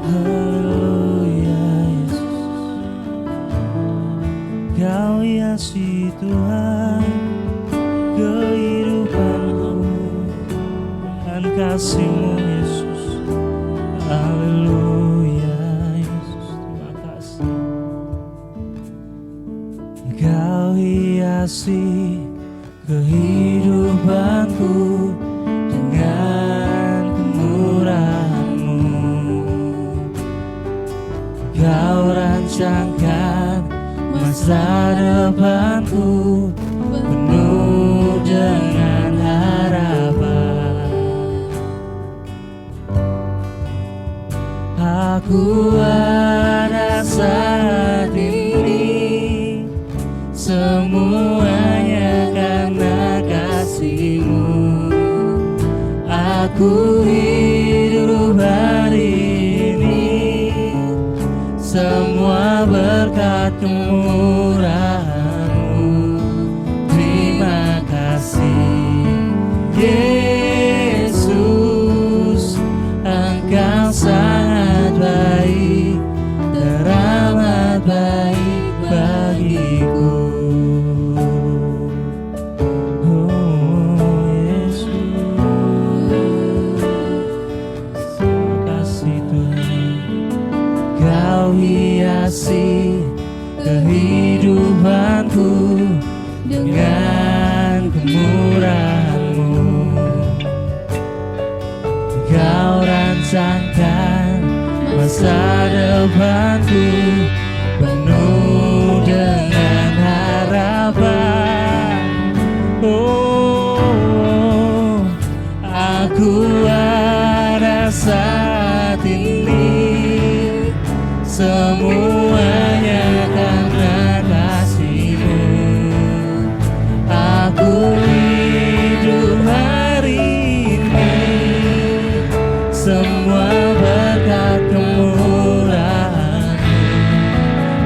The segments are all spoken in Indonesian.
Haleluya Yesus, Kau hiasi Tuhan kehidupanku dengan kasih-Mu Yesus. Haleluya Yesus, terima kasih. Kau hiasi kehidupanku dengan kemurahan-Mu. Kau rancangkan masa depanku penuh dengan harapan. Aku ada saat ini semuanya karena kasih-Mu. Aku hidup hari ini semua berkat kemurahan-Mu. Terima kasih Yesus, Engkau sangat baik, teramat baik bagiku. Oh Yesus, terima kasih Tuhan. Kau hiasi kehidupanku dengan kemurahan-Mu. Kau rancangkan masa depanku penuh dengan harapan. Oh, aku ada saat ini semuanya karena kasih-Mu. Aku hidup hari ini semua berkat kemurahan-Mu.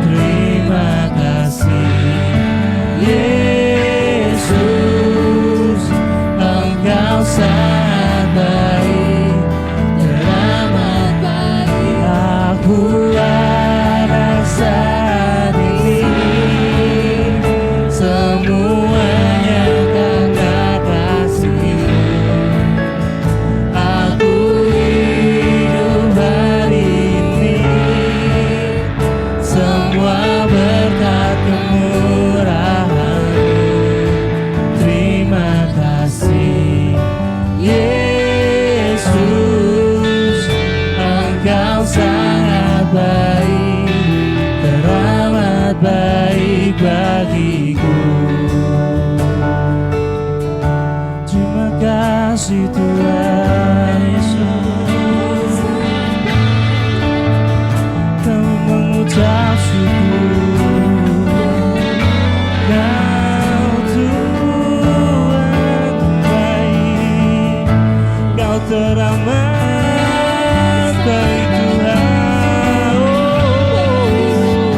Terima kasih Yesus, Engkau sangat baik, teramat baik. Aku ada saat ini semuanya karena kasih-Mu. Aku hidup hari ini semua berkat kemurahan-Mu. Terima kasih Yesus, Engkau sangat baik, teramat baik bagiku. Terima kasih Tuhan Yesus, kami mengucap syukur. Kau Tuhan baik, Kau teramat baik Tuhan. Oh,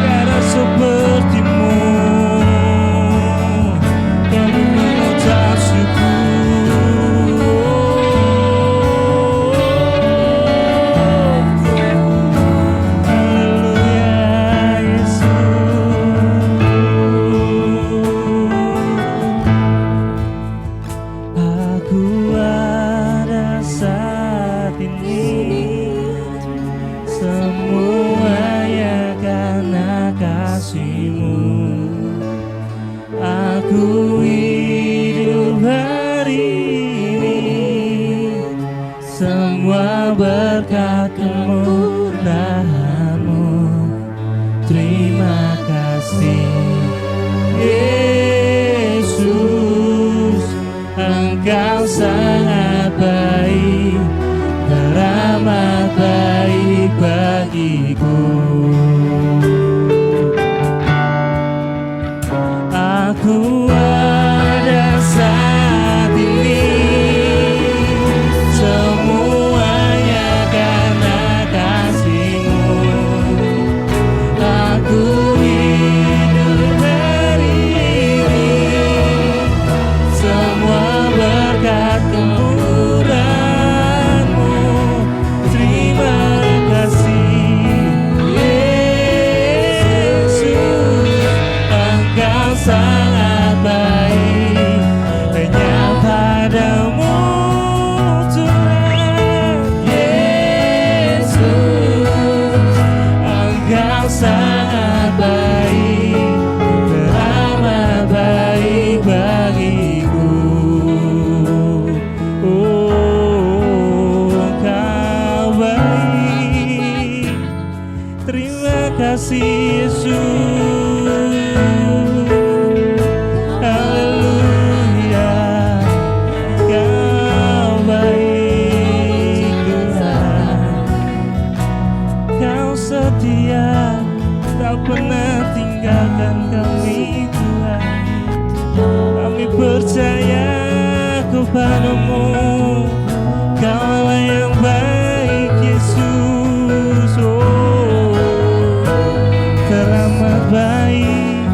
tiada seperti-Mu, kami mengucap syukur. Haleluya Yesus. Aku ada saat ini semuanya karena kasih-Mu. Aku hidup hari ini semua berkat kemurahan-Mu. Terima kasih Yesus, Engkau sangat baik, teramat baik bagiku. Aku ada saat ini semuanya karena kasih-Mu. Aku hidup hari ini semua berkat kasih Yesus. Haleluya, Kau baik Tuhan, Kau setia, tak pernah tinggalkan kami Tuhan. Kami percaya kepada-Mu, Kau Allah yang baik Yesus. Oh, teramat baik,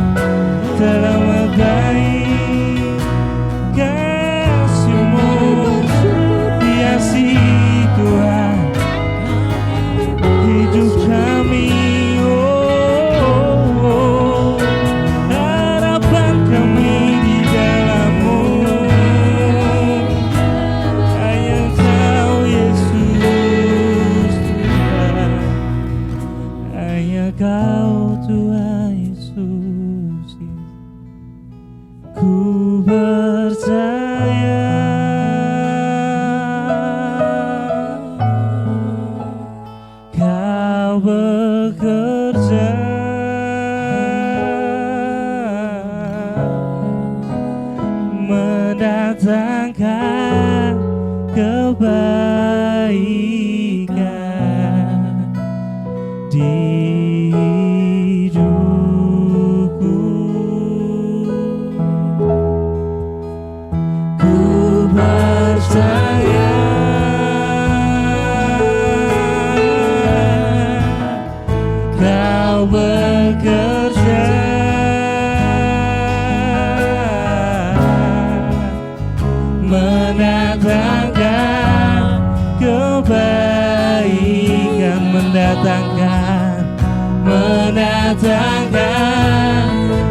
teramat baik kasih-Mu, hiasi Tuhan hidup kami. Oh, harapan kami di dalam-Mu, hanya Kau Yesus Tuhan, hanya Kau Tuhan Yesus. Ku percaya Kau bekerja mendatangkan kebaikan di hidupku. Ku percaya Kau bekerja mendatangkan kebaikan, mendatangkan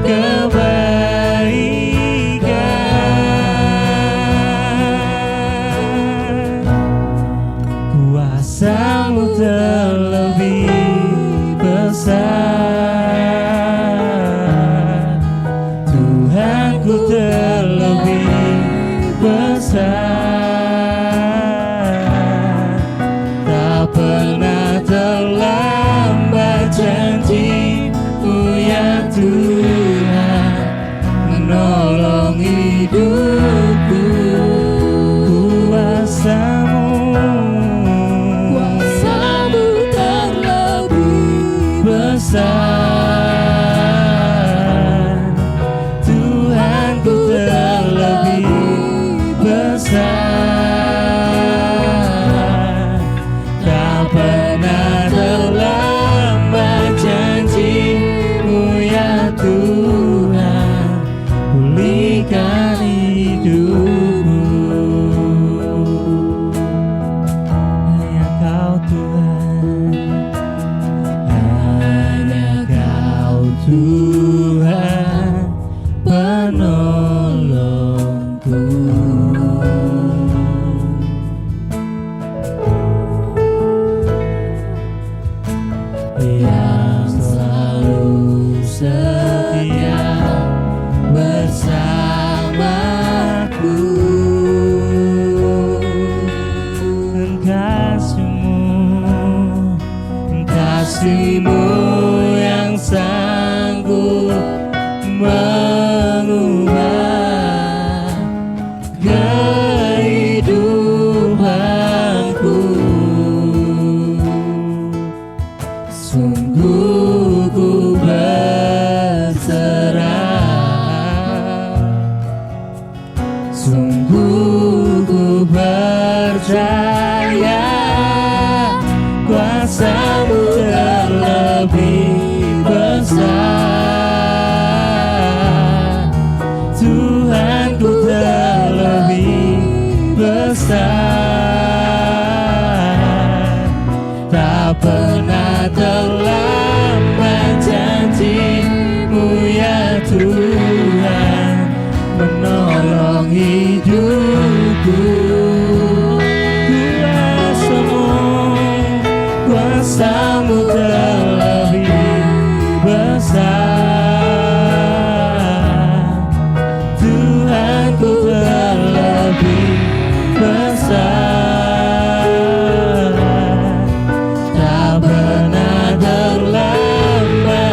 kebaikan. Kuasa-Mu terlebih besar, Tuhanku terlebih besar. Tak pernah terlambat janji-Mu ya Tuhan, menolong hidupku. Kuasa-Mu terlebih besar, Tuhanku terlebih besar. Tak pernah terlambat janji-Mu ya Tuhan, pulihkan hidupku. Hanya Kau Tuhan, hanya Kau Tuhan penolongku. Yang selalu setia bersamaku. Dan kasih-Mu yang sanggup mengubah kehidupanku. Sungguh ku berserah, sungguh ku percaya kuasa-Mu terlebih besar, Tuhanku terlebih besar. Tak pernah terlambat janji-Mu ya Tuhan, menolong hidupku. Kuasa-Mu terlebih besar, Tuhanku terlebih besar. Tak pernah terlambat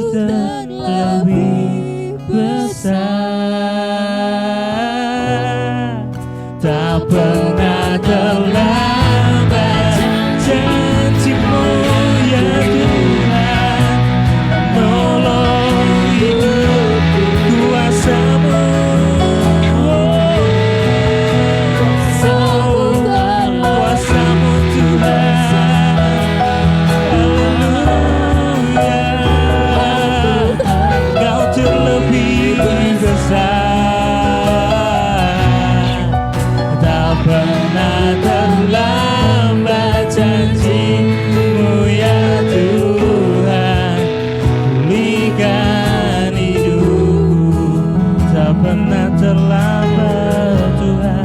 terlebih besar. Tak pernah terlambat janji-Mu ya Tuhan. Nolong hidup kuasa-Mu. Kuasa-Mu Tuhan. Haleluya. Kau terlebih besar. Tak pernah terlambat janji-Mu ya Tuhan. Pulihkan hidupku. Tak pernah terlambat Tuhan.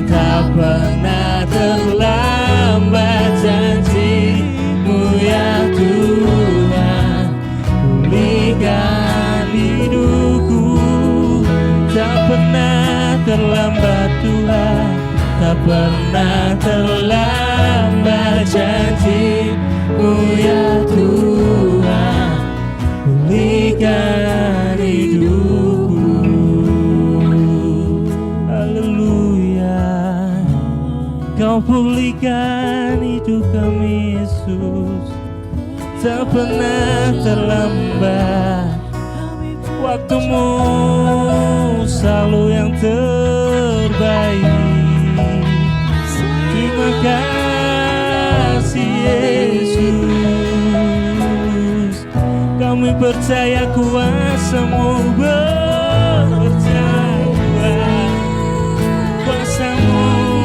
Tak pernah terlambat janji-Mu ya Tuhan. Pulihkan hidupku. Tak pernah terlambat Tuhan. Tak pernah terlambat janji-Mu ya Tuhan. Pulihkan hidupku. Haleluya. Kau pulihkan hidup kami Yesus. Tak pernah terlambat. Waktu-Mu selalu yang terbaik. Terima kasih Yesus. Kami percaya kuasa-Mu bekerja. Kuasa-Mu,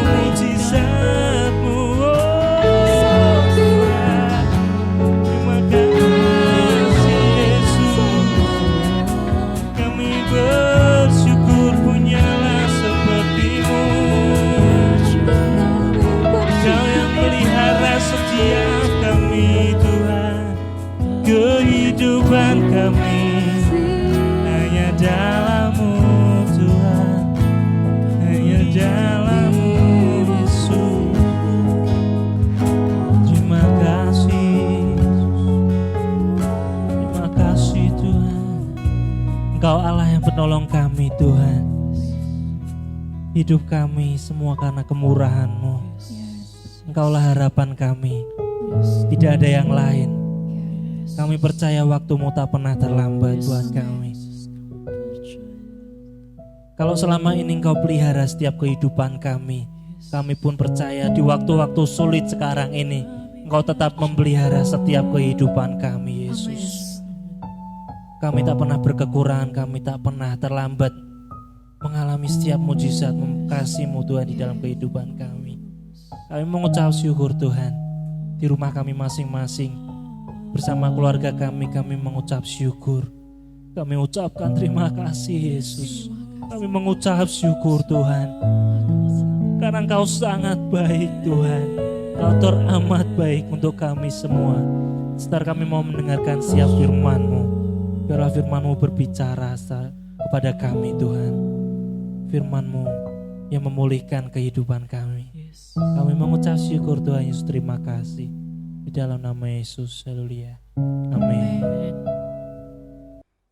mujizat-Mu. Terima kasih Yesus. Kami bersyukur punyalah seperti-Mu. Kau yang melihara setiap kami Tuhan. Kehidupan kami hanya dalam-Mu Tuhan. Hanya dalam-Mu Yesus. Terima kasih Yesus. Terima kasih Tuhan. Engkau Allah yang penolong kami Tuhan. Hidup kami semua karena kemurahan-Mu. Engkaulah harapan kami. Tidak ada yang lain. Kami percaya waktu-Mu tak pernah terlambat buat kami. Kalau selama ini Engkau pelihara setiap kehidupan kami pun percaya di waktu-waktu sulit sekarang ini Engkau tetap memelihara setiap kehidupan kami Yesus. Kami tak pernah berkekurangan, kami tak pernah terlambat mengalami setiap mujizat kasih-Mu Tuhan di dalam kehidupan kami. Kami mengucap syukur Tuhan. Di rumah kami masing-masing bersama keluarga kami mengucap syukur. Kami ucapkan terima kasih Yesus. Kami mengucap syukur Tuhan. Karena Engkau sangat baik Tuhan. Engkau teramat baik untuk kami semua. Setelah kami mau mendengarkan siap firman-Mu. Biarlah firman-Mu berbicara kepada kami Tuhan. Firman-Mu yang memulihkan kehidupan kami. Kami mengucap syukur Tuhan Yesus, terima kasih. Di dalam nama Yesus, haleluya. Amin.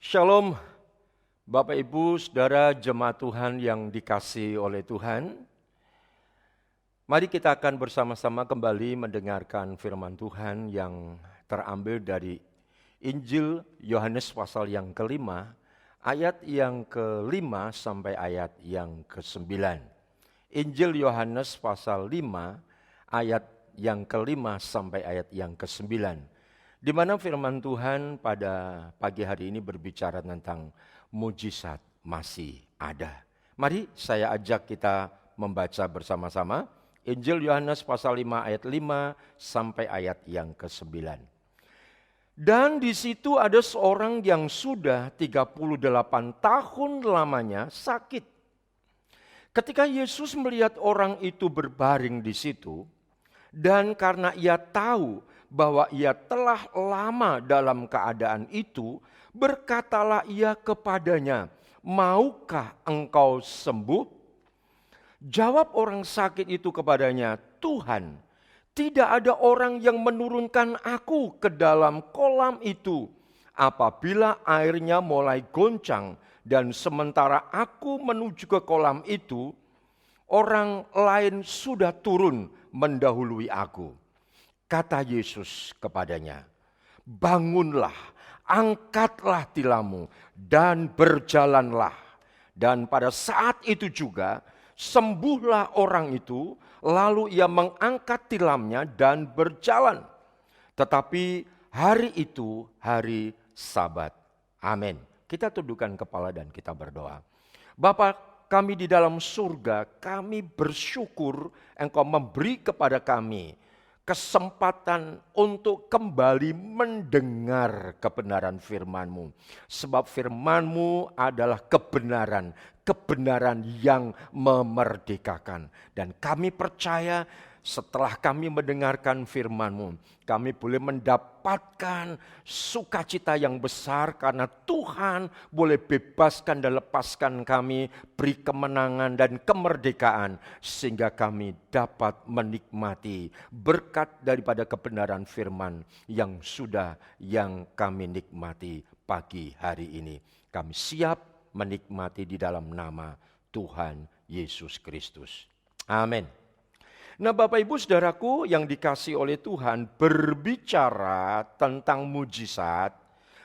Shalom, Bapak Ibu, Saudara jemaat Tuhan yang dikasihi oleh Tuhan. Mari kita akan bersama-sama kembali mendengarkan firman Tuhan yang terambil dari Injil Yohanes pasal yang ke-5, ayat yang ke-5 sampai ayat yang ke-9. Injil Yohanes pasal 5, ayat yang ke-5 sampai ayat yang ke-9. Di mana firman Tuhan pada pagi hari ini berbicara tentang mujizat masih ada. Mari saya ajak kita membaca bersama-sama Injil Yohanes pasal 5 ayat 5 sampai ayat yang ke-9. Dan di situ ada seorang yang sudah 38 tahun lamanya sakit. Ketika Yesus melihat orang itu berbaring di situ, dan karena ia tahu bahwa ia telah lama dalam keadaan itu, berkatalah ia kepadanya, "Maukah engkau sembuh?" Jawab orang sakit itu kepadanya, "Tuhan, tidak ada orang yang menurunkan aku ke dalam kolam itu apabila airnya mulai goncang dan sementara aku menuju ke kolam itu, orang lain sudah turun mendahului aku. Kata Yesus kepadanya, bangunlah, angkatlah tilammu dan berjalanlah. Dan pada saat itu juga sembuhlah orang itu, lalu ia mengangkat tilamnya dan berjalan. Tetapi hari itu hari Sabat. Amin. Kita tundukkan kepala dan kita berdoa. Bapa kami di dalam surga, kami bersyukur Engkau memberi kepada kami kesempatan untuk kembali mendengar kebenaran firman-Mu. Sebab firman-Mu adalah kebenaran, kebenaran yang memerdekakan. Dan kami percaya setelah kami mendengarkan firman-Mu, kami boleh mendapatkan sukacita yang besar karena Tuhan boleh bebaskan dan lepaskan kami, beri kemenangan dan kemerdekaan sehingga kami dapat menikmati berkat daripada kebenaran firman yang kami nikmati pagi hari ini. Kami siap menikmati di dalam nama Tuhan Yesus Kristus. Amin. Nah, Bapak Ibu Saudaraku yang dikasihi oleh Tuhan, berbicara tentang mujizat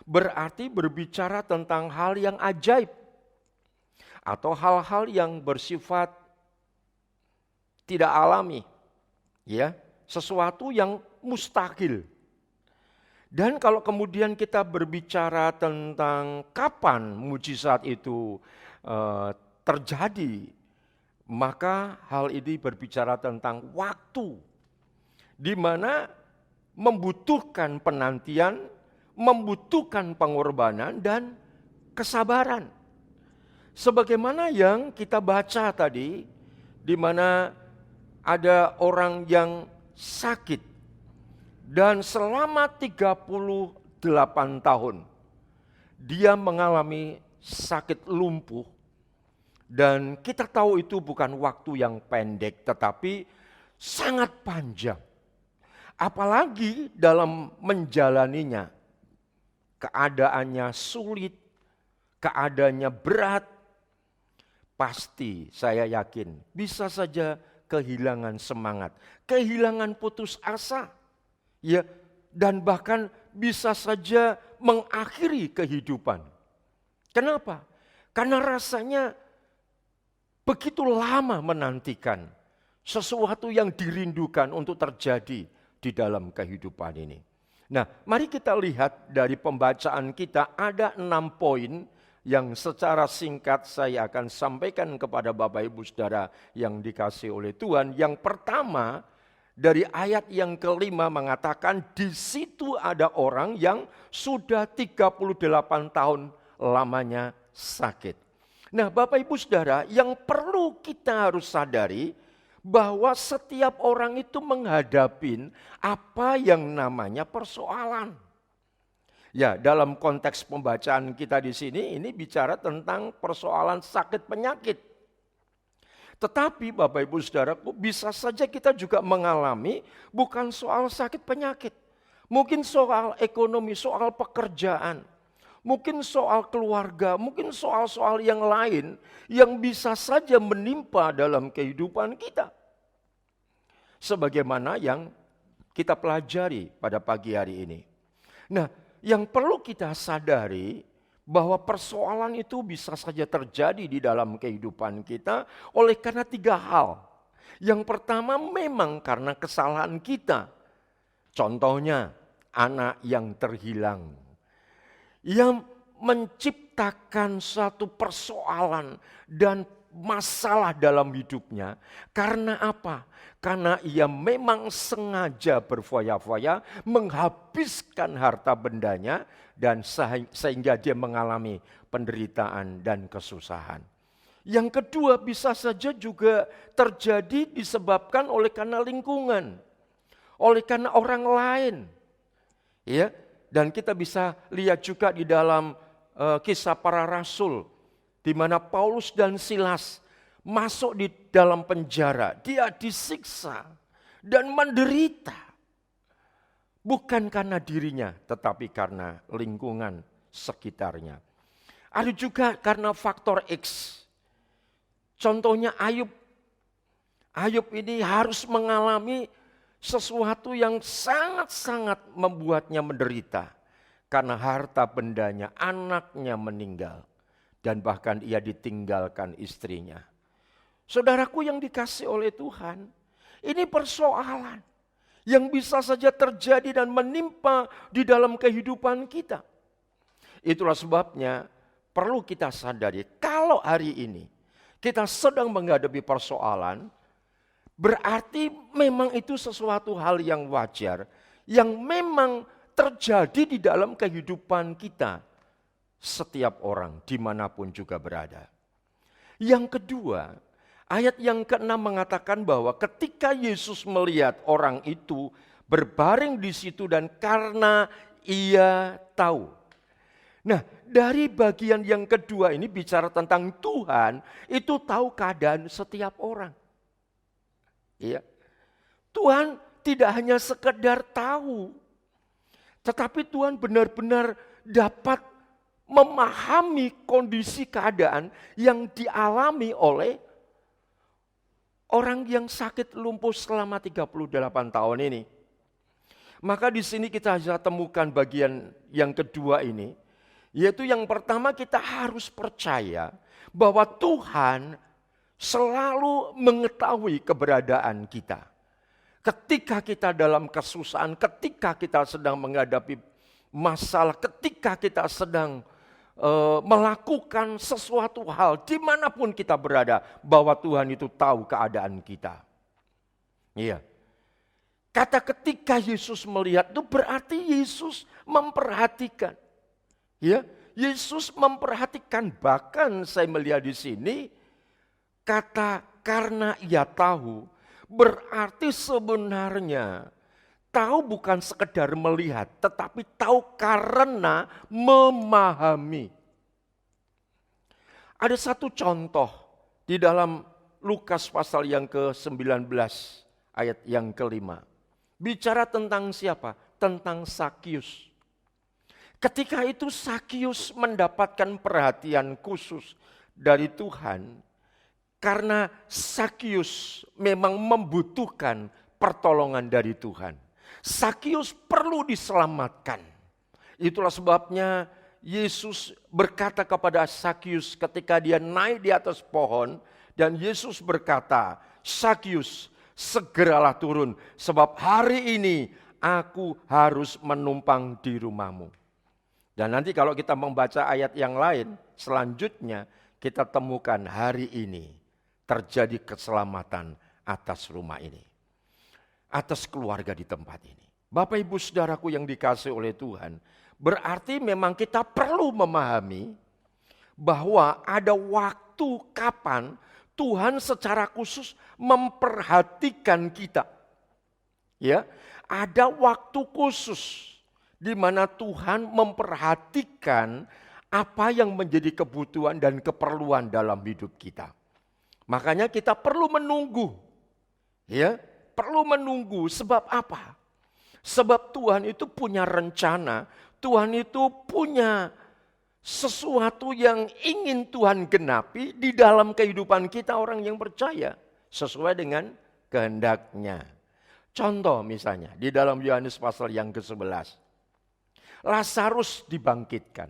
berarti berbicara tentang hal yang ajaib atau hal-hal yang bersifat tidak alami, ya, sesuatu yang mustahil. Dan kalau kemudian kita berbicara tentang kapan mujizat itu terjadi, maka hal ini berbicara tentang waktu, di mana membutuhkan penantian, membutuhkan pengorbanan dan kesabaran. Sebagaimana yang kita baca tadi, di mana ada orang yang sakit dan selama 38 tahun dia mengalami sakit lumpuh. Dan kita tahu itu bukan waktu yang pendek, tetapi sangat panjang. Apalagi dalam menjalaninya, keadaannya sulit, keadaannya berat, pasti saya yakin bisa saja kehilangan semangat, kehilangan putus asa, ya, dan bahkan bisa saja mengakhiri kehidupan. Kenapa? Karena rasanya begitu lama menantikan sesuatu yang dirindukan untuk terjadi di dalam kehidupan ini. Nah, mari kita lihat dari pembacaan kita ada 6 poin yang secara singkat saya akan sampaikan kepada Bapak Ibu Saudara yang dikasihi oleh Tuhan. Yang pertama, dari ayat yang kelima mengatakan di situ ada orang yang sudah 38 tahun lamanya sakit. Nah, Bapak Ibu Saudara, yang perlu kita harus sadari bahwa setiap orang itu menghadapi apa yang namanya persoalan. Ya, dalam konteks pembacaan kita di sini ini bicara tentang persoalan sakit penyakit. Tetapi Bapak Ibu Saudaraku, bisa saja kita juga mengalami bukan soal sakit penyakit. Mungkin soal ekonomi, soal pekerjaan. Mungkin soal keluarga, mungkin soal-soal yang lain yang bisa saja menimpa dalam kehidupan kita. Sebagaimana yang kita pelajari pada pagi hari ini. Nah, yang perlu kita sadari bahwa persoalan itu bisa saja terjadi di dalam kehidupan kita oleh karena 3 hal. Yang pertama memang karena kesalahan kita. Contohnya anak yang terhilang. Yang menciptakan suatu persoalan dan masalah dalam hidupnya. Karena apa? Karena ia memang sengaja berfoya-foya menghabiskan harta bendanya dan sehingga dia mengalami penderitaan dan kesusahan. Yang kedua bisa saja juga terjadi disebabkan oleh karena lingkungan, oleh karena orang lain. Ya, dan kita bisa lihat juga di dalam kisah para rasul, di mana Paulus dan Silas masuk di dalam penjara, dia disiksa dan menderita. Bukan karena dirinya, tetapi karena lingkungan sekitarnya. Ada juga karena faktor X. Contohnya Ayub. Ayub ini harus mengalami sesuatu yang sangat-sangat membuatnya menderita. Karena harta bendanya, anaknya meninggal. Dan bahkan ia ditinggalkan istrinya. Saudaraku yang dikasih oleh Tuhan, ini persoalan yang bisa saja terjadi dan menimpa di dalam kehidupan kita. Itulah sebabnya perlu kita sadari, kalau hari ini kita sedang menghadapi persoalan, berarti memang itu sesuatu hal yang wajar, yang memang terjadi di dalam kehidupan kita. Setiap orang dimanapun juga berada. Yang kedua, ayat yang ke-6 mengatakan bahwa ketika Yesus melihat orang itu berbaring di situ dan karena ia tahu. Nah, dari bagian yang kedua ini bicara tentang Tuhan itu tahu keadaan setiap orang. Iya. Tuhan tidak hanya sekedar tahu, tetapi Tuhan benar-benar dapat memahami kondisi keadaan yang dialami oleh orang yang sakit lumpuh selama 38 tahun ini. Maka di sini kita bisa temukan bagian yang kedua ini, yaitu yang pertama kita harus percaya bahwa Tuhan selalu mengetahui keberadaan kita. Ketika kita dalam kesusahan, ketika kita sedang menghadapi masalah, ketika kita sedang melakukan sesuatu hal dimanapun kita berada, bahwa Tuhan itu tahu keadaan kita. Iya. Kata ketika Yesus melihat itu berarti Yesus memperhatikan. Ya, Yesus memperhatikan, bahkan saya melihat di sini kata karena ia tahu, berarti sebenarnya tahu bukan sekedar melihat, tetapi tahu karena memahami. Ada satu contoh di dalam Lukas pasal yang ke-19 ayat yang ke-5. Bicara tentang siapa? Tentang Sakius. Ketika itu Sakius mendapatkan perhatian khusus dari Tuhan karena Sakius memang membutuhkan pertolongan dari Tuhan. Sakius perlu diselamatkan. Itulah sebabnya Yesus berkata kepada Sakius ketika dia naik di atas pohon, dan Yesus berkata, "Sakius, segeralah turun, sebab hari ini aku harus menumpang di rumahmu." Dan nanti kalau kita membaca ayat yang lain, selanjutnya kita temukan hari ini terjadi keselamatan atas rumah ini, atas keluarga di tempat ini. Bapak Ibu Saudaraku yang dikasihi oleh Tuhan, berarti memang kita perlu memahami bahwa ada waktu kapan Tuhan secara khusus memperhatikan kita. Ya, ada waktu khusus di mana Tuhan memperhatikan apa yang menjadi kebutuhan dan keperluan dalam hidup kita. Makanya kita perlu menunggu. Ya, perlu menunggu. Sebab apa? Sebab Tuhan itu punya rencana, Tuhan itu punya sesuatu yang ingin Tuhan genapi di dalam kehidupan kita orang yang percaya, sesuai dengan kehendaknya. Contoh misalnya di dalam Yohanes pasal yang ke-11. Lazarus dibangkitkan.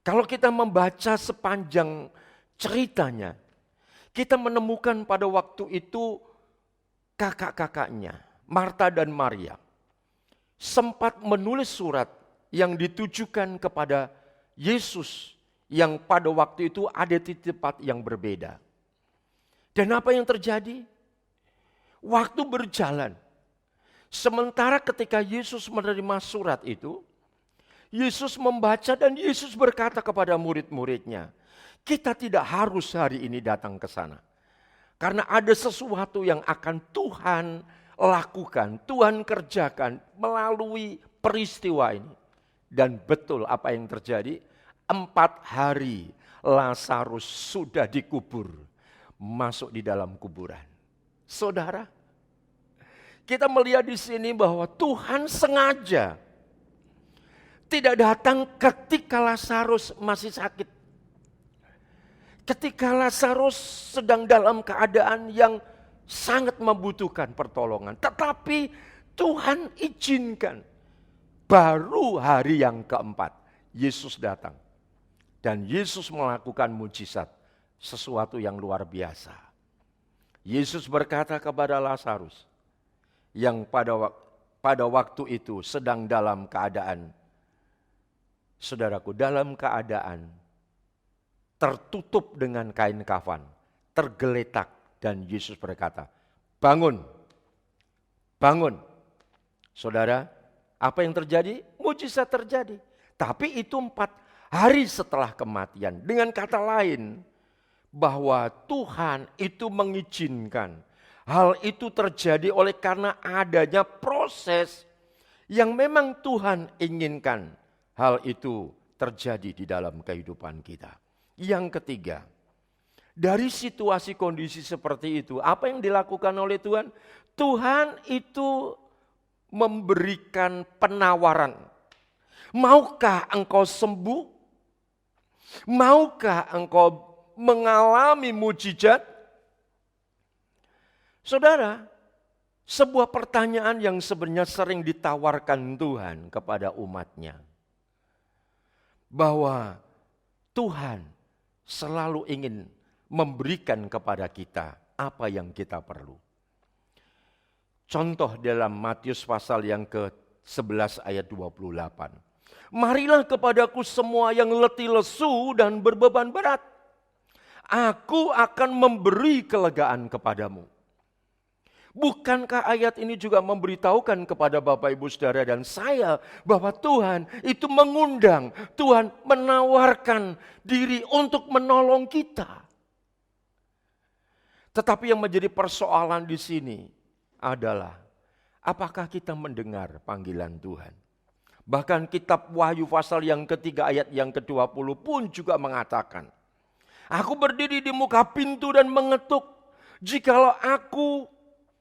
Kalau kita membaca sepanjang ceritanya, kita menemukan pada waktu itu kakak-kakaknya, Marta dan Maria, sempat menulis surat yang ditujukan kepada Yesus yang pada waktu itu ada di tempat yang berbeda. Dan apa yang terjadi? Waktu berjalan. Sementara ketika Yesus menerima surat itu, Yesus membaca dan Yesus berkata kepada murid-muridnya, "Kita tidak harus hari ini datang ke sana. Karena ada sesuatu yang akan Tuhan lakukan, Tuhan kerjakan melalui peristiwa ini." Dan betul apa yang terjadi, 4 hari Lazarus sudah dikubur, masuk di dalam kuburan. Saudara, Kita melihat di sini bahwa Tuhan sengaja tidak datang ketika Lazarus masih sakit. Ketika Lazarus sedang dalam keadaan yang sangat membutuhkan pertolongan. Tetapi Tuhan izinkan. Baru hari yang keempat Yesus datang. Dan Yesus melakukan mujizat. Sesuatu yang luar biasa. Yesus berkata kepada Lazarus yang pada waktu itu sedang dalam keadaan, saudaraku, dalam keadaan tertutup dengan kain kafan, tergeletak, dan Yesus berkata, bangun, bangun. Saudara, apa yang terjadi? Mujizat terjadi. Tapi itu 4 hari setelah kematian. Dengan kata lain, bahwa Tuhan itu mengizinkan hal itu terjadi oleh karena adanya proses yang memang Tuhan inginkan hal itu terjadi di dalam kehidupan kita. Yang ketiga, dari situasi kondisi seperti itu, apa yang dilakukan oleh Tuhan? Tuhan itu memberikan penawaran. Maukah engkau sembuh? Maukah engkau mengalami mujizat? Saudara, sebuah pertanyaan yang sebenarnya sering ditawarkan Tuhan kepada umatnya. Bahwa Tuhan selalu ingin memberikan kepada kita apa yang kita perlu. Contoh dalam Matius pasal yang ke-11 ayat 28. Marilah kepadaku semua yang letih lesu dan berbeban berat. Aku akan memberi kelegaan kepadamu. Bukankah ayat ini juga memberitahukan kepada Bapak Ibu Saudara dan saya bahwa Tuhan itu mengundang, Tuhan menawarkan diri untuk menolong kita. Tetapi yang menjadi persoalan di sini adalah apakah kita mendengar panggilan Tuhan? Bahkan kitab Wahyu pasal yang ketiga ayat yang ke-20 pun juga mengatakan, aku berdiri di muka pintu dan mengetuk.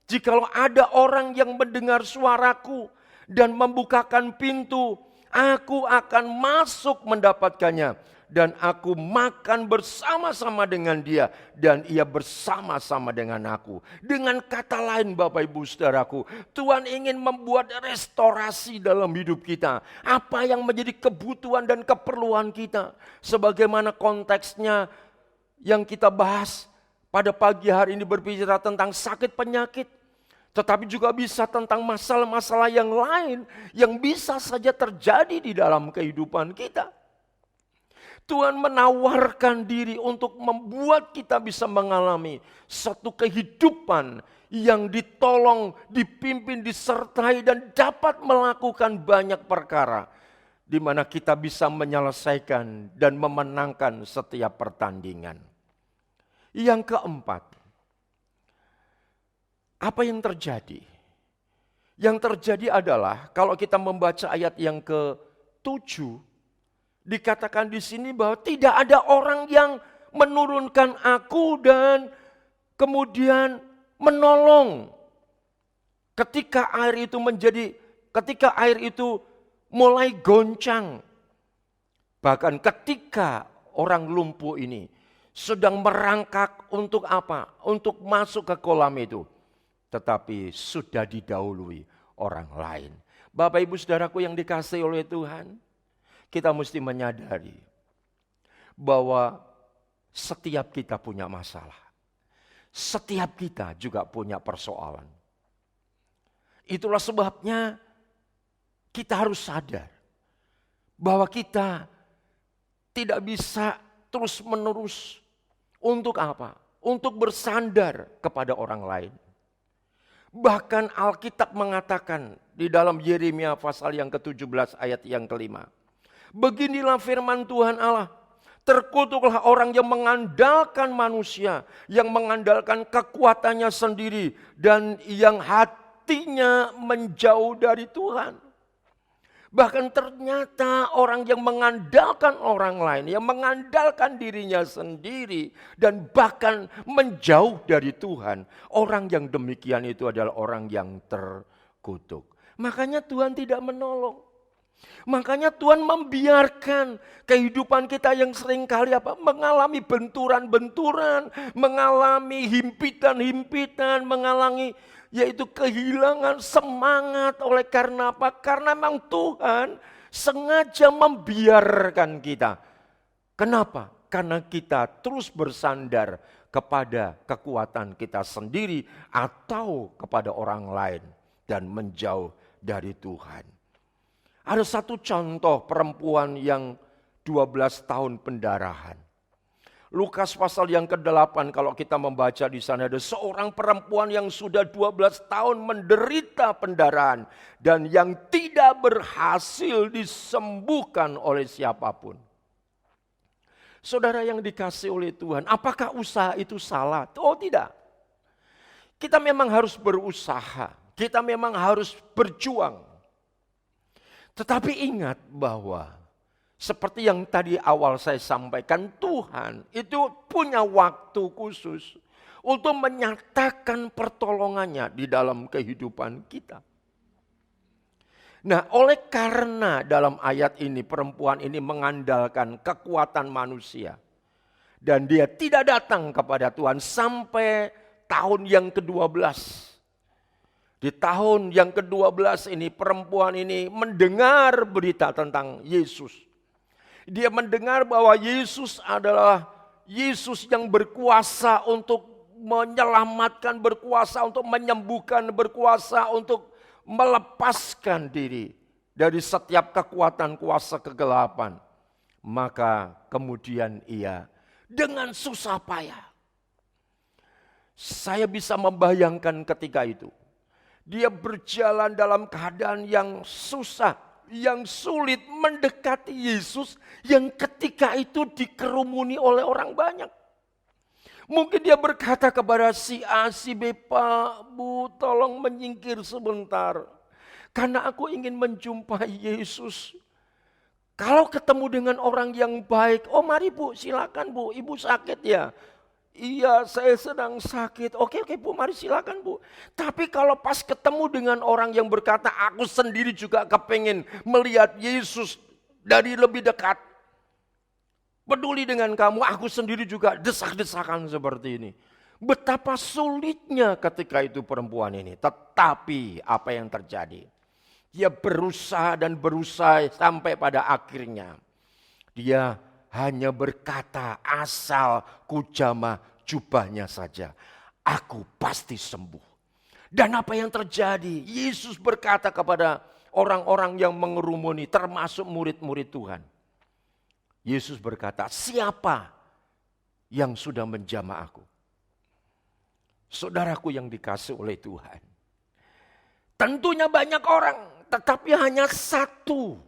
Jikalau ada orang yang mendengar suaraku dan membukakan pintu, aku akan masuk mendapatkannya. Dan aku makan bersama-sama dengan dia dan ia bersama-sama dengan aku. Dengan kata lain Bapak Ibu Saudaraku, Tuhan ingin membuat restorasi dalam hidup kita. Apa yang menjadi kebutuhan dan keperluan kita. Sebagaimana konteksnya yang kita bahas pada pagi hari ini berbicara tentang sakit penyakit. Tetapi juga bisa tentang masalah-masalah yang lain yang bisa saja terjadi di dalam kehidupan kita. Tuhan menawarkan diri untuk membuat kita bisa mengalami satu kehidupan yang ditolong, dipimpin, disertai dan dapat melakukan banyak perkara. Di mana kita bisa menyelesaikan dan memenangkan setiap pertandingan. Yang keempat, apa yang terjadi? Yang terjadi adalah kalau kita membaca ayat yang ke-7, dikatakan di sini bahwa tidak ada orang yang menurunkan aku dan kemudian menolong. Ketika air itu mulai goncang. Bahkan ketika orang lumpuh ini sedang merangkak untuk apa? Untuk masuk ke kolam itu. Tetapi sudah didahului orang lain. Bapak Ibu Saudaraku yang dikasihi oleh Tuhan, kita mesti menyadari bahwa setiap kita punya masalah. Setiap kita juga punya persoalan. Itulah sebabnya kita harus sadar bahwa kita tidak bisa terus-menerus untuk apa? Untuk bersandar kepada orang lain. Bahkan Alkitab mengatakan di dalam Yeremia pasal yang ke-17 ayat yang ke-5. Beginilah firman Tuhan Allah, terkutuklah orang yang mengandalkan manusia, yang mengandalkan kekuatannya sendiri, dan yang hatinya menjauh dari Tuhan. Bahkan ternyata orang yang mengandalkan orang lain, yang mengandalkan dirinya sendiri, dan bahkan menjauh dari Tuhan, orang yang demikian itu adalah orang yang terkutuk. Makanya Tuhan tidak menolong. Makanya Tuhan membiarkan kehidupan kita yang seringkali mengalami benturan-benturan, mengalami himpitan-himpitan, mengalami yaitu kehilangan semangat. Oleh karena apa? Karena memang Tuhan sengaja membiarkan kita. Kenapa? Karena kita terus bersandar kepada kekuatan kita sendiri atau kepada orang lain dan menjauh dari Tuhan. Ada satu contoh perempuan yang 12 tahun pendarahan. Lukas pasal yang ke-8 kalau kita membaca di sana ada seorang perempuan yang sudah 12 tahun menderita pendarahan dan yang tidak berhasil disembuhkan oleh siapapun. Saudara yang dikasihi oleh Tuhan, apakah usaha itu salah? Oh tidak. Kita memang harus berusaha, kita memang harus berjuang. Tetapi ingat bahwa seperti yang tadi awal saya sampaikan, Tuhan itu punya waktu khusus untuk menyatakan pertolongannya di dalam kehidupan kita. Nah, oleh karena dalam ayat ini perempuan ini mengandalkan kekuatan manusia. Dan dia tidak datang kepada Tuhan sampai tahun yang ke-12. Di tahun yang ke-12 ini perempuan ini mendengar berita tentang Yesus. Dia mendengar bahwa Yesus adalah Yesus yang berkuasa untuk menyelamatkan, berkuasa untuk menyembuhkan, berkuasa untuk melepaskan diri dari setiap kekuatan kuasa kegelapan. Maka kemudian ia dengan susah payah. Saya bisa membayangkan ketika itu. Dia berjalan dalam keadaan yang susah, yang sulit mendekati Yesus yang ketika itu dikerumuni oleh orang banyak. Mungkin dia berkata kepada si A, si B, Pak, Bu, tolong menyingkir sebentar. Karena aku ingin menjumpai Yesus. Kalau ketemu dengan orang yang baik, oh mari Bu, silakan Bu, Ibu sakit ya. Iya, saya sedang sakit. Oke Bu, mari silakan Bu. Tapi kalau pas ketemu dengan orang yang berkata, aku sendiri juga kepengen melihat Yesus dari lebih dekat. Peduli dengan kamu, aku sendiri juga desak-desakan seperti ini. Betapa sulitnya ketika itu perempuan ini. Tetapi apa yang terjadi? Dia berusaha dan berusaha sampai pada akhirnya. Dia hanya berkata asal ku jamah jubahnya saja, aku pasti sembuh. Dan apa yang terjadi? Yesus berkata kepada orang-orang yang mengerumuni termasuk murid-murid Tuhan. Yesus berkata, siapa yang sudah menjamah aku? Saudaraku yang dikasihi oleh Tuhan. Tentunya banyak orang, tetapi hanya satu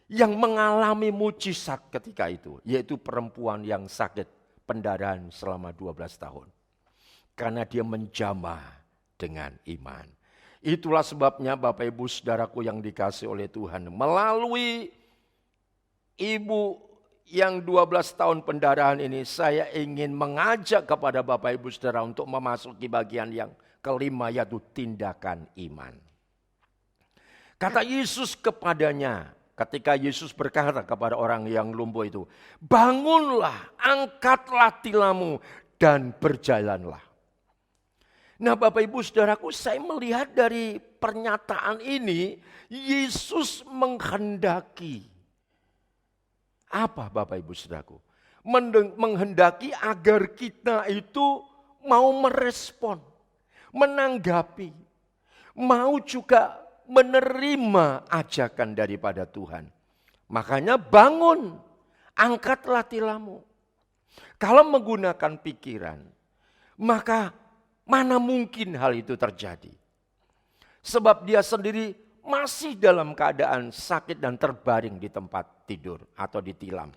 yang mengalami mujizat ketika itu, yaitu perempuan yang sakit pendarahan selama 12 tahun. Karena dia menjamah dengan iman. Itulah sebabnya Bapak Ibu Saudaraku yang dikasihi oleh Tuhan, melalui ibu yang 12 tahun pendarahan ini, saya ingin mengajak kepada Bapak Ibu Saudara untuk memasuki bagian yang kelima, yaitu tindakan iman. Kata Yesus kepadanya, ketika Yesus berkata kepada orang yang lumpuh itu, bangunlah, angkatlah tilammu dan berjalanlah. Nah Bapak Ibu Saudaraku, saya melihat dari pernyataan ini, Yesus menghendaki. Apa Bapak Ibu Saudaraku? Menghendaki agar kita itu mau merespon, menanggapi, mau juga menerima ajakan daripada Tuhan. Makanya bangun, angkatlah tilammu. Kalau menggunakan pikiran, maka mana mungkin hal itu terjadi. Sebab dia sendiri masih dalam keadaan sakit dan terbaring di tempat tidur atau ditilam.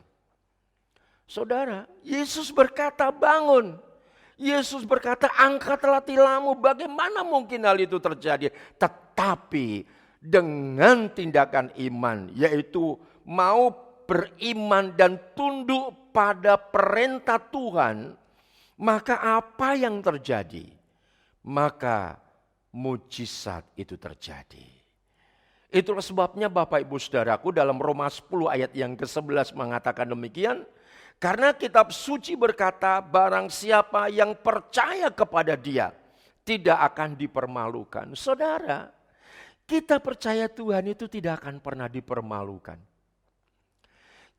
Saudara, Yesus berkata bangun. Yesus berkata angkatlah tilammu. Bagaimana mungkin hal itu terjadi? Tetapi dengan tindakan iman, yaitu mau beriman dan tunduk pada perintah Tuhan, maka apa yang terjadi? Maka mujizat itu terjadi. Itulah sebabnya Bapak Ibu Saudaraku dalam Roma 10 ayat yang ke-11 mengatakan demikian. Karena kitab suci berkata, barang siapa yang percaya kepada Dia tidak akan dipermalukan. Saudara, kita percaya Tuhan itu tidak akan pernah dipermalukan.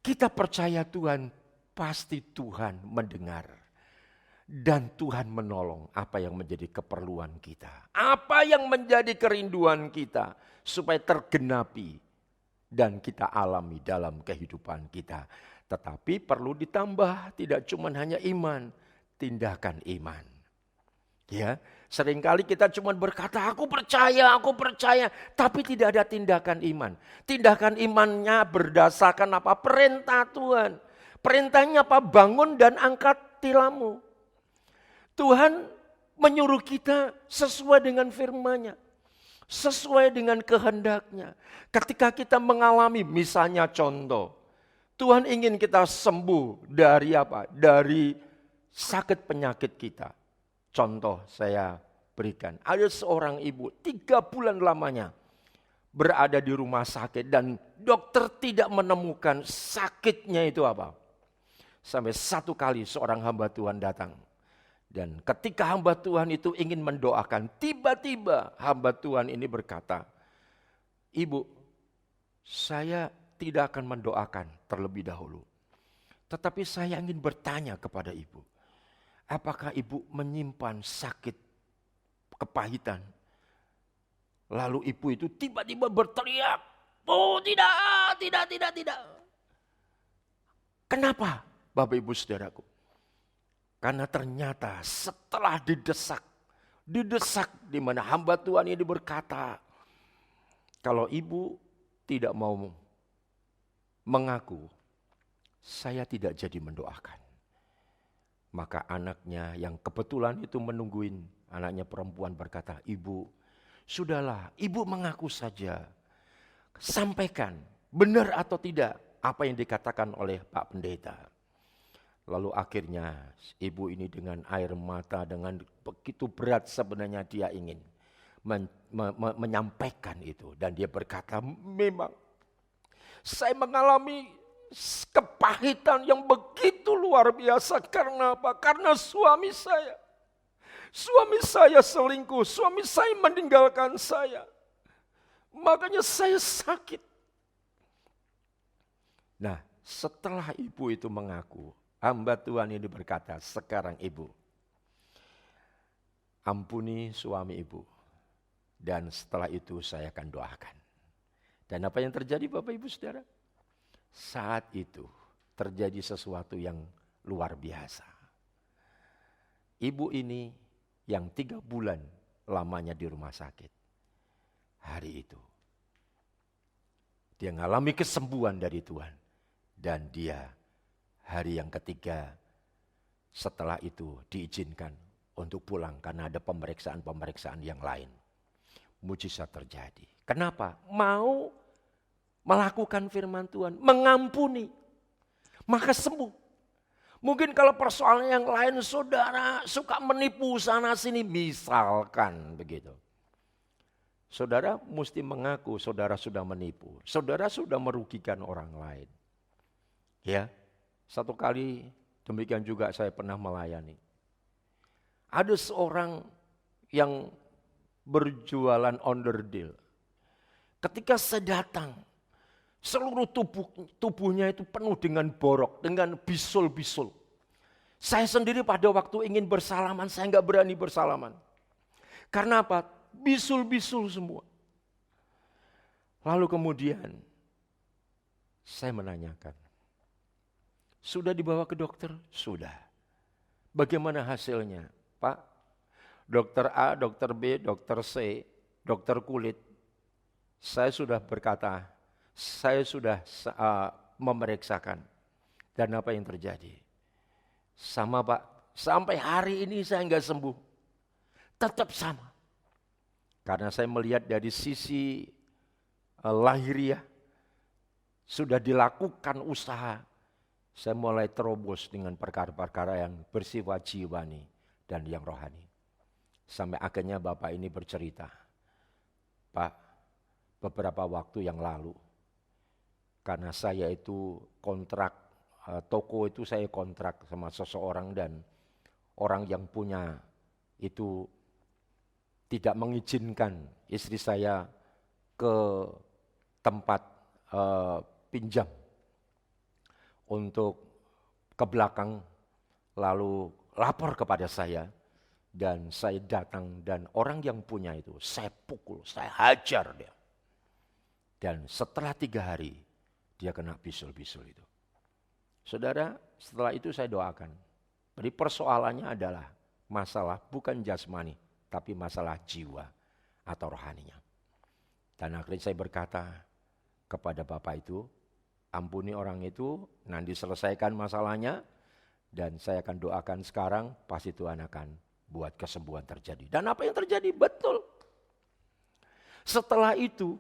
Kita percaya Tuhan, pasti Tuhan mendengar. Dan Tuhan menolong apa yang menjadi keperluan kita. Apa yang menjadi kerinduan kita supaya tergenapi dan kita alami dalam kehidupan kita. Tetapi perlu ditambah, tidak cuma hanya iman, tindakan iman. Ya, seringkali kita cuma berkata aku percaya, tapi tidak ada tindakan iman. Tindakan imannya berdasarkan apa? Perintah Tuhan. Perintahnya apa? Bangun dan angkat tilammu. Tuhan menyuruh kita sesuai dengan firman-Nya, sesuai dengan kehendak-Nya. Ketika kita mengalami, misalnya contoh, Tuhan ingin kita sembuh dari apa? Dari sakit penyakit kita. Contoh saya berikan, ada seorang ibu 3 bulan lamanya berada di rumah sakit dan dokter tidak menemukan sakitnya itu apa. Sampai satu kali seorang hamba Tuhan datang. Dan ketika hamba Tuhan itu ingin mendoakan, tiba-tiba hamba Tuhan ini berkata, "Ibu, saya tidak akan mendoakan terlebih dahulu. Tetapi saya ingin bertanya kepada ibu, apakah ibu menyimpan sakit kepahitan?" Lalu ibu itu tiba-tiba berteriak, "Oh tidak. Kenapa Bapak Ibu Saudaraku? Karena ternyata setelah didesak di mana hamba Tuhan ini berkata, kalau ibu tidak mau mengaku, saya tidak jadi mendoakan. Maka anaknya yang kebetulan itu menungguin, anaknya perempuan berkata, "Ibu, sudahlah, ibu mengaku saja. Sampaikan benar atau tidak apa yang dikatakan oleh Pak Pendeta." Lalu akhirnya ibu ini dengan air mata, dengan begitu berat sebenarnya dia ingin menyampaikan itu. Dan dia berkata, "Memang saya mengalami kepahitan yang begitu luar biasa. Karena apa? Karena suami saya selingkuh, suami saya meninggalkan saya. Makanya saya sakit." Nah, setelah ibu itu mengaku, hamba Tuhan ini berkata, "Sekarang ibu, ampuni suami ibu. Dan setelah itu saya akan doakan." Dan apa yang terjadi Bapak Ibu Saudara? Saat itu terjadi sesuatu yang luar biasa. Ibu ini yang 3 bulan lamanya di rumah sakit. Hari itu dia mengalami kesembuhan dari Tuhan. Dan dia hari yang ketiga setelah itu diizinkan untuk pulang karena ada pemeriksaan-pemeriksaan yang lain. Mujizat terjadi. Kenapa? Mau melakukan firman Tuhan, mengampuni, maka sembuh. Mungkin kalau persoalan yang lain saudara suka menipu sana sini misalkan begitu. Saudara mesti mengaku saudara sudah menipu, saudara sudah merugikan orang lain. Ya, satu kali demikian juga saya pernah melayani. Ada seorang yang berjualan onderdil. Ketika saya datang, seluruh tubuhnya itu penuh dengan borok, dengan bisul-bisul. Saya sendiri pada waktu ingin bersalaman, saya nggak berani bersalaman. Karena apa? Bisul-bisul semua. Lalu kemudian saya menanyakan, "Sudah dibawa ke dokter?" "Sudah." "Bagaimana hasilnya?" "Pak, dokter A, dokter B, dokter C, dokter kulit, saya sudah berkata, saya sudah memeriksakan." "Dan apa yang terjadi?" "Sama Pak, sampai hari ini saya enggak sembuh. Tetap sama." Karena saya melihat dari sisi lahiriah, sudah dilakukan usaha, saya mulai terobos dengan perkara-perkara yang bersifat jiwani dan yang rohani. Sampai akhirnya Bapak ini bercerita, Pak, beberapa waktu yang lalu, karena saya itu kontrak, toko itu saya kontrak sama seseorang dan orang yang punya itu tidak mengizinkan istri saya ke tempat pinjam untuk ke belakang, lalu lapor kepada saya dan saya datang dan orang yang punya itu saya pukul, saya hajar dia. Dan setelah 3 hari dia kena bisul-bisul itu. Saudara, setelah itu saya doakan. Jadi persoalannya adalah masalah bukan jasmani, tapi masalah jiwa atau rohaninya. Dan akhirnya saya berkata kepada Bapak itu, ampuni orang itu, nanti selesaikan masalahnya, dan saya akan doakan sekarang, pasti Tuhan akan buat kesembuhan terjadi. Dan apa yang terjadi? Betul. Setelah itu,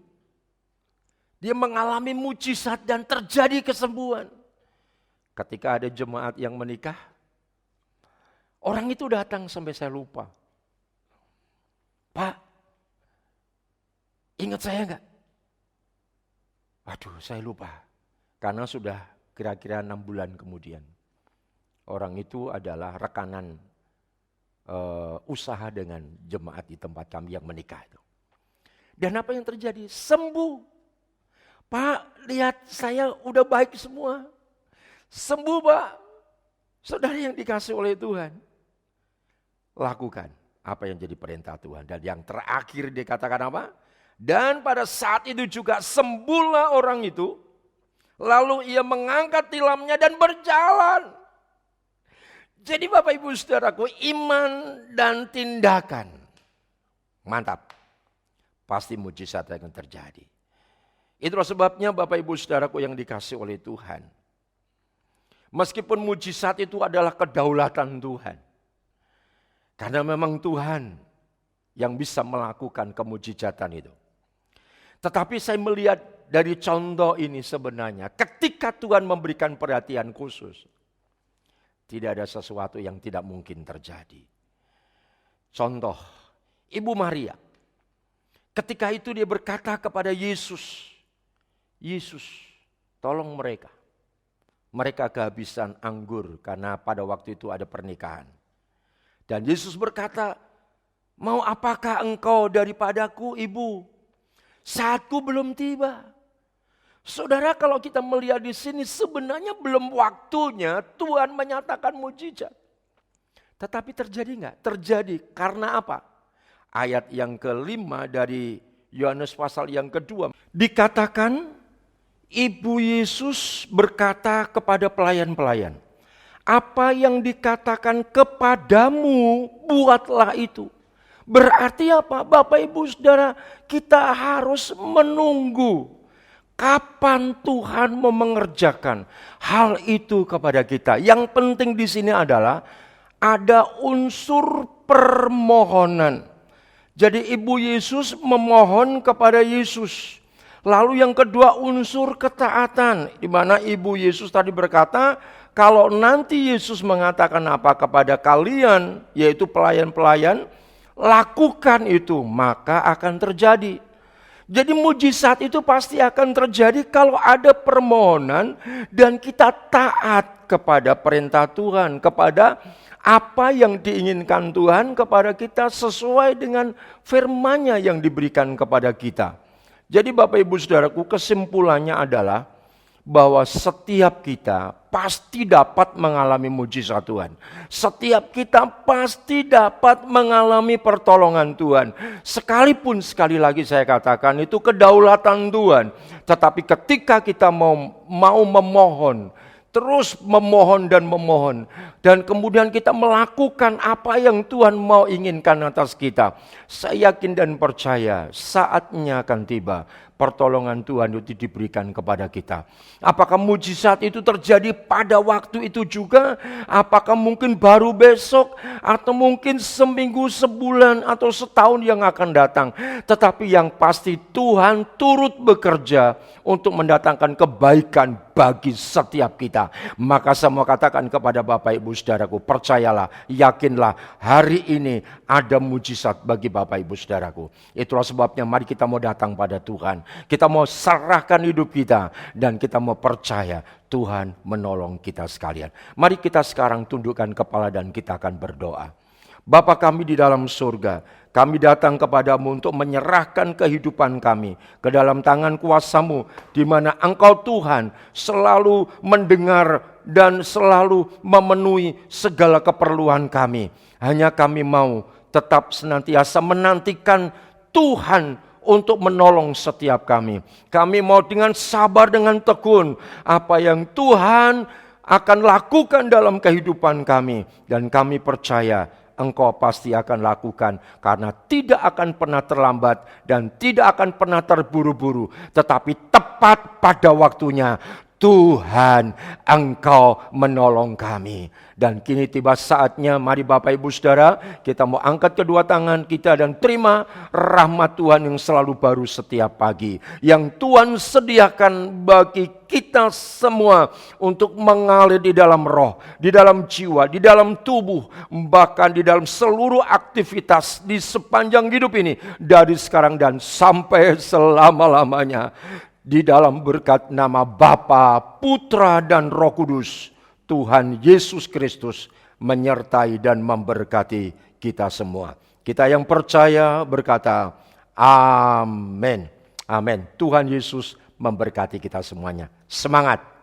dia mengalami mujizat dan terjadi kesembuhan. Ketika ada jemaat yang menikah, orang itu datang sampai saya lupa. Pak, ingat saya enggak? Waduh, saya lupa. Karena sudah kira-kira 6 bulan kemudian. Orang itu adalah rekanan usaha dengan jemaat di tempat kami yang menikah itu. Dan apa yang terjadi? Sembuh. Pak, lihat saya udah baik semua. Sembuh, Pak. Saudara yang dikasih oleh Tuhan. Lakukan apa yang jadi perintah Tuhan. Dan yang terakhir dikatakan apa? Dan pada saat itu juga sembuhlah orang itu. Lalu ia mengangkat tilamnya dan berjalan. Jadi Bapak Ibu Saudaraku, iman dan tindakan. Mantap. Pasti mujizat akan terjadi. Itulah sebabnya Bapak Ibu Saudaraku yang dikasih oleh Tuhan. Meskipun mujizat itu adalah kedaulatan Tuhan. Karena memang Tuhan yang bisa melakukan kemujizatan itu. Tetapi saya melihat dari contoh ini sebenarnya ketika Tuhan memberikan perhatian khusus, tidak ada sesuatu yang tidak mungkin terjadi. Contoh, Ibu Maria. Ketika itu dia berkata kepada Yesus, Yesus, tolong mereka. Mereka kehabisan anggur karena pada waktu itu ada pernikahan. Dan Yesus berkata, mau apakah engkau daripadaku, Ibu? Saatku belum tiba. Saudara, kalau kita melihat di sini sebenarnya belum waktunya Tuhan menyatakan mujizat. Tetapi terjadi enggak? Terjadi. Karena apa? Ayat yang kelima dari Yohanes pasal yang kedua. Dikatakan Ibu Yesus berkata kepada pelayan-pelayan, apa yang dikatakan kepadamu, buatlah itu. Berarti apa? Bapak Ibu Saudara, kita harus menunggu kapan Tuhan mau mengerjakan hal itu kepada kita. Yang penting di sini adalah ada unsur permohonan. Jadi Ibu Yesus memohon kepada Yesus. Lalu yang kedua unsur ketaatan, di mana Ibu Yesus tadi berkata, kalau nanti Yesus mengatakan apa kepada kalian, yaitu pelayan-pelayan, lakukan itu, maka akan terjadi. Jadi mujizat itu pasti akan terjadi kalau ada permohonan dan kita taat kepada perintah Tuhan, kepada apa yang diinginkan Tuhan kepada kita sesuai dengan firman-Nya yang diberikan kepada kita. Jadi Bapak Ibu Saudaraku, kesimpulannya adalah bahwa setiap kita pasti dapat mengalami mujizat Tuhan. Setiap kita pasti dapat mengalami pertolongan Tuhan. Sekalipun sekali lagi saya katakan itu kedaulatan Tuhan. Tetapi ketika kita mau memohon, terus memohon dan kemudian kita melakukan apa yang Tuhan mau inginkan atas kita, saya yakin dan percaya saatnya akan tiba. pertolongan Tuhan itu diberikan kepada kita. Apakah mujizat itu terjadi pada waktu itu juga? Apakah mungkin baru besok? Atau mungkin seminggu, sebulan, atau setahun yang akan datang? Tetapi yang pasti Tuhan turut bekerja untuk mendatangkan kebaikan bagi setiap kita. Maka saya mau katakan kepada Bapak Ibu Saudaraku, percayalah, yakinlah, hari ini ada mujizat bagi Bapak Ibu Saudaraku. Itulah sebabnya mari kita mau datang pada Tuhan. Kita mau serahkan hidup kita dan kita mau percaya Tuhan menolong kita sekalian. Mari kita sekarang tundukkan kepala dan kita akan berdoa. Bapa kami di dalam surga, kami datang kepadamu untuk menyerahkan kehidupan kami ke dalam tangan kuasa-Mu, di mana Engkau Tuhan selalu mendengar dan selalu memenuhi segala keperluan kami. Hanya kami mau tetap senantiasa menantikan Tuhan untuk menolong setiap kami. Kami mau dengan sabar, dengan tekun, apa yang Tuhan akan lakukan dalam kehidupan kami. Dan kami percaya Engkau pasti akan lakukan, karena tidak akan pernah terlambat dan tidak akan pernah terburu-buru, tetapi tepat pada waktunya Tuhan Engkau menolong kami. Dan kini tiba saatnya, mari Bapak Ibu Saudara, kita mau angkat kedua tangan kita dan terima rahmat Tuhan yang selalu baru setiap pagi, yang Tuhan sediakan bagi kita semua untuk mengalir di dalam roh, di dalam jiwa, di dalam tubuh, bahkan di dalam seluruh aktivitas di sepanjang hidup ini, dari sekarang dan sampai selama-lamanya. Di dalam berkat nama Bapa, Putra, dan Roh Kudus, Tuhan Yesus Kristus menyertai dan memberkati kita semua. Kita yang percaya berkata, amin. Amin. Tuhan Yesus memberkati kita semuanya. Semangat.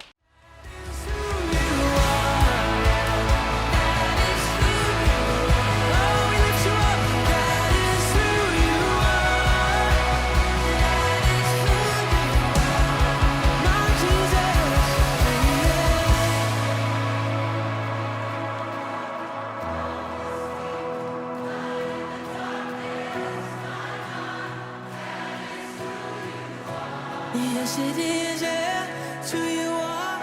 Yes, it is, yeah, to you all.